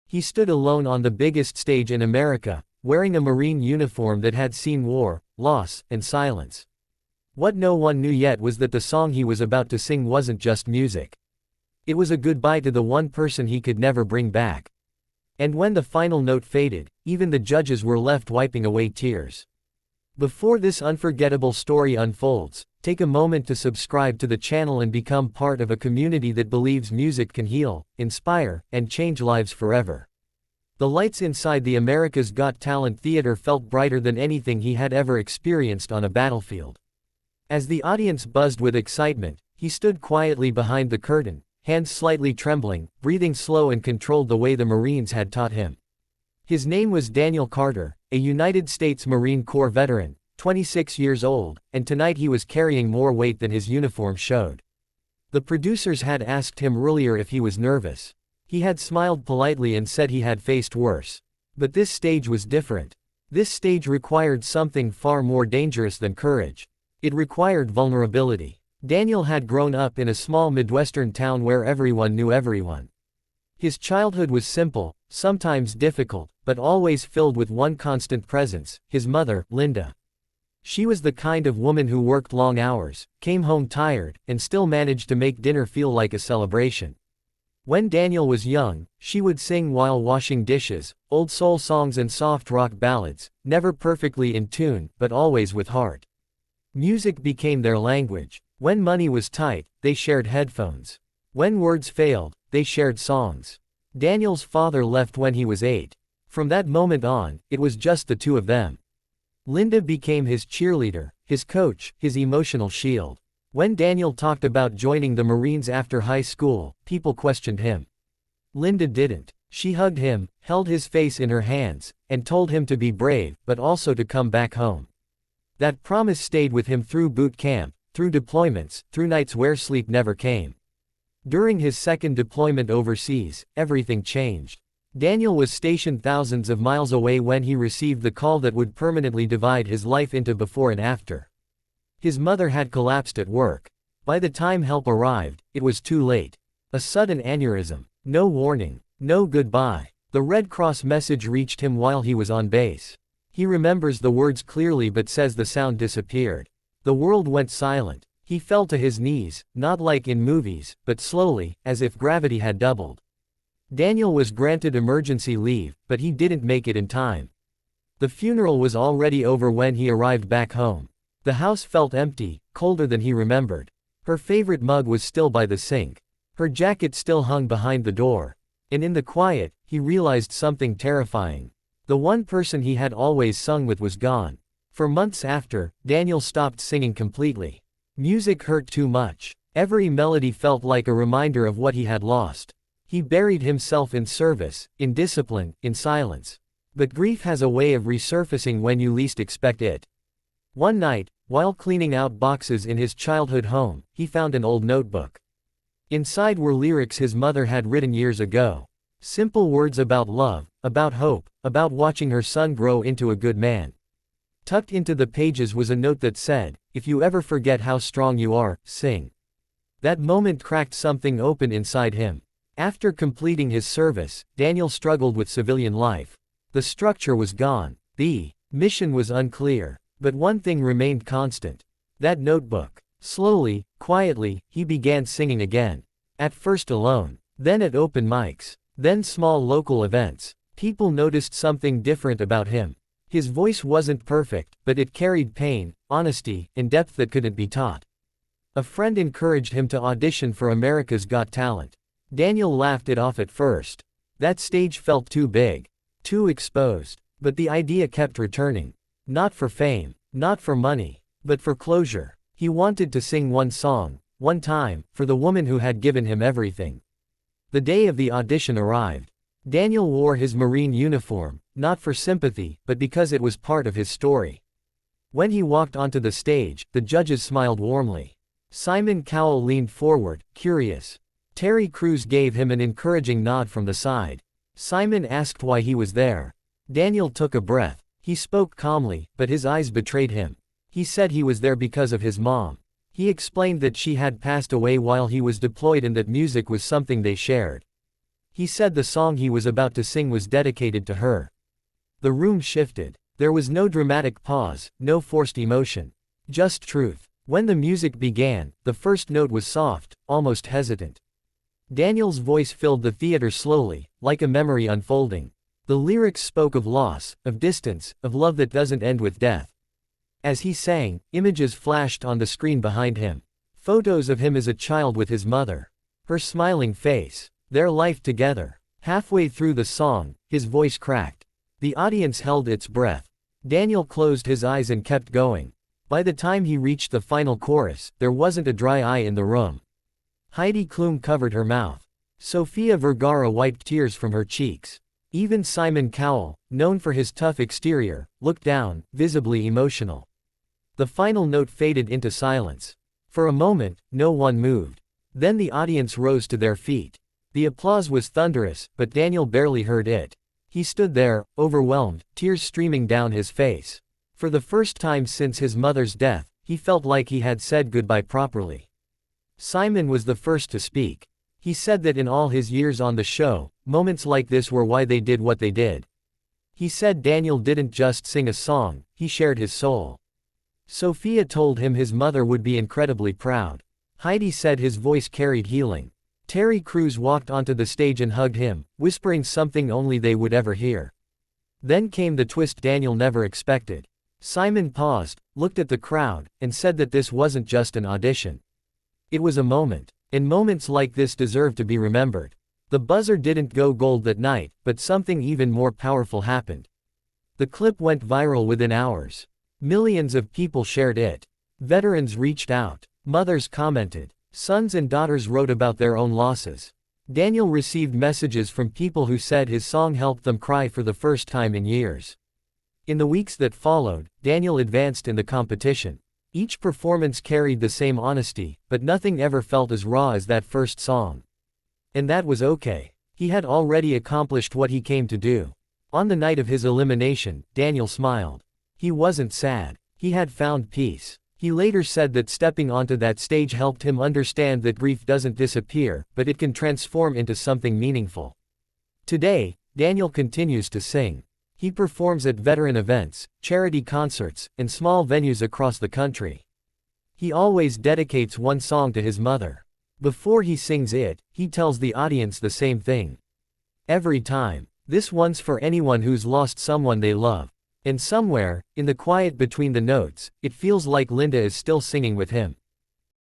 He stood alone on the biggest stage in America, wearing a Marine uniform that had seen war, loss, and silence. What no one knew yet was that the song he was about to sing wasn't just music. It was a goodbye to the one person he could never bring back. And when the final note faded, even the judges were left wiping away tears. Before this unforgettable story unfolds, take a moment to subscribe to the channel and become part of a community that believes music can heal, inspire, and change lives forever. The lights inside the America's Got Talent theater felt brighter than anything he had ever experienced on a battlefield. As the audience buzzed with excitement, he stood quietly behind the curtain, hands slightly trembling, breathing slow and controlled the way the Marines had taught him. His name was Daniel Carter, a United States Marine Corps veteran, 26 years old, and tonight he was carrying more weight than his uniform showed. The producers had asked him earlier if he was nervous. He had smiled politely and said he had faced worse. But this stage was different. This stage required something far more dangerous than courage. It required vulnerability. Daniel had grown up in a small Midwestern town where everyone knew everyone. His childhood was simple, sometimes difficult, but always filled with one constant presence, his mother, Linda. She was the kind of woman who worked long hours, came home tired, and still managed to make dinner feel like a celebration. When Daniel was young, she would sing while washing dishes, old soul songs and soft rock ballads, never perfectly in tune, but always with heart. Music became their language. When money was tight, they shared headphones. When words failed, they shared songs. Daniel's father left when he was 8. From that moment on, it was just the two of them. Linda became his cheerleader, his coach, his emotional shield. When Daniel talked about joining the Marines after high school, people questioned him. Linda didn't. She hugged him, held his face in her hands, and told him to be brave, but also to come back home. That promise stayed with him through boot camp, through deployments, through nights where sleep never came. During his second deployment overseas, everything changed. Daniel was stationed thousands of miles away when he received the call that would permanently divide his life into before and after. His mother had collapsed at work. By the time help arrived, it was too late. A sudden aneurysm. No warning. No goodbye. The Red Cross message reached him while he was on base. He remembers the words clearly but says the sound disappeared. The world went silent. He fell to his knees, not like in movies, but slowly, as if gravity had doubled. Daniel was granted emergency leave, but he didn't make it in time. The funeral was already over when he arrived back home. The house felt empty, colder than he remembered. Her favorite mug was still by the sink. Her jacket still hung behind the door. And in the quiet, he realized something terrifying. The one person he had always sung with was gone. For months after, Daniel stopped singing completely. Music hurt too much. Every melody felt like a reminder of what he had lost. He buried himself in service, in discipline, in silence. But grief has a way of resurfacing when you least expect it. One night, while cleaning out boxes in his childhood home, he found an old notebook. Inside were lyrics his mother had written years ago. Simple words about love, about hope, about watching her son grow into a good man. Tucked into the pages was a note that said, "If you ever forget how strong you are, sing." That moment cracked something open inside him. After completing his service, Daniel struggled with civilian life. The structure was gone. The mission was unclear. But one thing remained constant. That notebook. Slowly, quietly, he began singing again. At first alone. Then at open mics. Then small local events. People noticed something different about him. His voice wasn't perfect, but it carried pain, honesty, and depth that couldn't be taught. A friend encouraged him to audition for America's Got Talent. Daniel laughed it off at first. That stage felt too big. Too exposed. But the idea kept returning. Not for fame, not for money, but for closure. He wanted to sing one song, one time, for the woman who had given him everything. The day of the audition arrived. Daniel wore his Marine uniform, not for sympathy, but because it was part of his story. When he walked onto the stage, the judges smiled warmly. Simon Cowell leaned forward, curious. Terry Crews gave him an encouraging nod from the side. Simon asked why he was there. Daniel took a breath. He spoke calmly, but his eyes betrayed him. He said he was there because of his mom. He explained that she had passed away while he was deployed and that music was something they shared. He said the song he was about to sing was dedicated to her. The room shifted. There was no dramatic pause, no forced emotion. Just truth. When the music began, the first note was soft, almost hesitant. Daniel's voice filled the theater slowly, like a memory unfolding. The lyrics spoke of loss, of distance, of love that doesn't end with death. As he sang, images flashed on the screen behind him. Photos of him as a child with his mother. Her smiling face. Their life together. Halfway through the song, his voice cracked. The audience held its breath. Daniel closed his eyes and kept going. By the time he reached the final chorus, there wasn't a dry eye in the room. Heidi Klum covered her mouth. Sofia Vergara wiped tears from her cheeks. Even Simon Cowell, known for his tough exterior, looked down, visibly emotional. The final note faded into silence. For a moment, no one moved. Then the audience rose to their feet. The applause was thunderous, but Daniel barely heard it. He stood there, overwhelmed, tears streaming down his face. For the first time since his mother's death, he felt like he had said goodbye properly. Simon was the first to speak. He said that in all his years on the show, moments like this were why they did what they did. He said Daniel didn't just sing a song, he shared his soul. Sophia told him his mother would be incredibly proud. Heidi said his voice carried healing. Terry Crews walked onto the stage and hugged him, whispering something only they would ever hear. Then came the twist Daniel never expected. Simon paused, looked at the crowd, and said that this wasn't just an audition. It was a moment. And moments like this deserve to be remembered. The buzzer didn't go gold that night, but something even more powerful happened. The clip went viral within hours. Millions of people shared it. Veterans reached out. Mothers commented. Sons and daughters wrote about their own losses. Daniel received messages from people who said his song helped them cry for the first time in years. In the weeks that followed, Daniel advanced in the competition. Each performance carried the same honesty, but nothing ever felt as raw as that first song. And that was okay. He had already accomplished what he came to do. On the night of his elimination, Daniel smiled. He wasn't sad. He had found peace. He later said that stepping onto that stage helped him understand that grief doesn't disappear, but it can transform into something meaningful. Today, Daniel continues to sing. He performs at veteran events, charity concerts, and small venues across the country. He always dedicates one song to his mother. Before he sings it, he tells the audience the same thing. Every time. This one's for anyone who's lost someone they love. And somewhere, in the quiet between the notes, it feels like Linda is still singing with him.